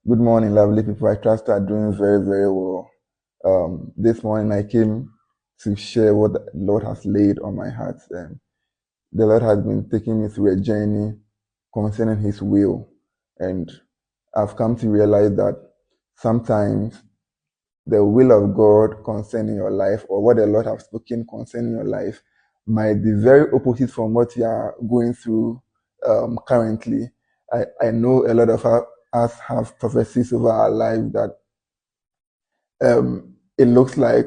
Good morning, lovely people. I trust you are doing very, very well. This morning I came to share what the Lord has laid on my heart. The Lord has been taking me through a journey concerning His will. And I've come to realize that sometimes the will of God concerning your life or what the Lord has spoken concerning your life might be very opposite from what you are going through currently. I know a lot of us have prophecies over our life that it looks like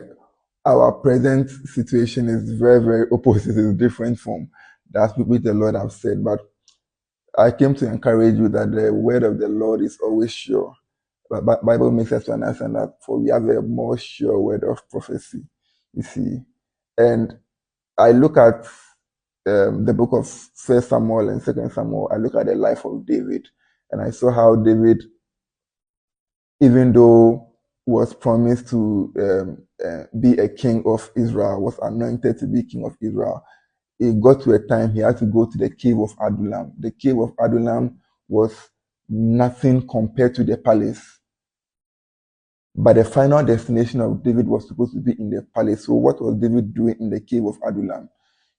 our present situation is very, very opposite, is different from that which the Lord have said. But I came to encourage you that the word of the Lord is always sure. But Bible makes us to understand that for we have a more sure word of prophecy, you see. And I look at the book of First Samuel and Second Samuel. I look at the life of David, and I saw how David, even though was promised to be a king of Israel, was anointed to be king of Israel, it got to a time he had to go to the cave of Adullam. The cave of Adullam was nothing compared to the palace. But the final destination of David was supposed to be in the palace. So what was David doing in the cave of Adullam?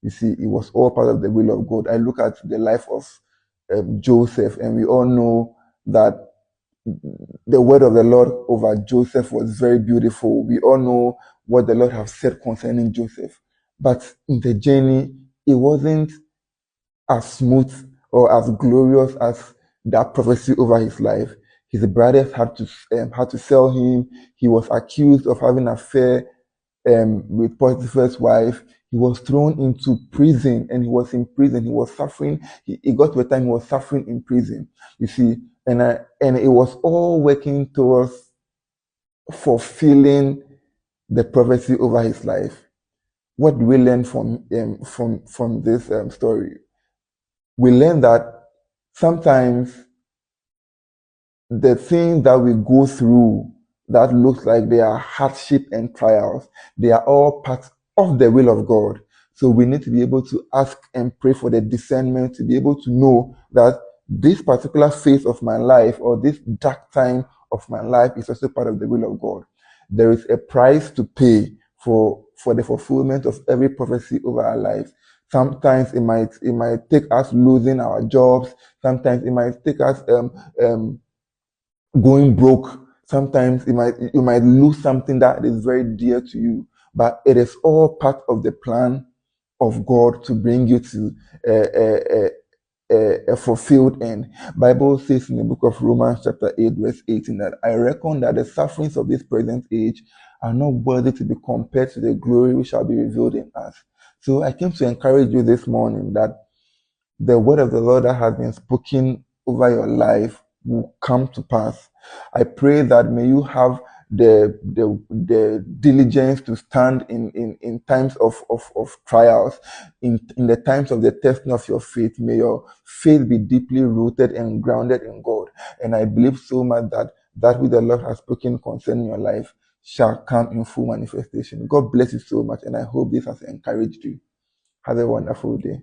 You see, it was all part of the will of God. I look at the life of Joseph, and we all know that the word of the Lord over Joseph was very beautiful. We all know what the Lord has said concerning Joseph. But in the journey, it wasn't as smooth or as glorious as that prophecy over his life. His brothers had to sell him. He was accused of having an affair with Potiphar's wife. He was thrown into prison, and he was in prison. He was suffering. He got to a time he was suffering in prison. You see, and it was all working towards fulfilling the prophecy over his life. What do we learn from this story? We learn that sometimes the things that we go through that looks like they are hardship and trials, they are all part of the will of God. So we need to be able to ask and pray for the discernment to be able to know that this particular phase of my life or this dark time of my life is also part of the will of God. There is a price to pay for the fulfillment of every prophecy over our lives. Sometimes it might take us losing our jobs. Sometimes it might take us going broke. Sometimes you might lose something that is very dear to you, but it is all part of the plan of God to bring you to a fulfilled end. Bible says in the book of Romans chapter 8 verse 18 that I reckon that the sufferings of this present age are not worthy to be compared to the glory which shall be revealed in us. So I came to encourage you this morning that the word of the Lord that has been spoken over your life will come to pass. I pray that may you have the diligence to stand in times of trials, in the times of the testing of your faith. May your faith be deeply rooted and grounded in God. And I believe so much that that which the Lord has spoken concerning your life shall come in full manifestation. God bless you so much, and I hope this has encouraged you. Have a wonderful day.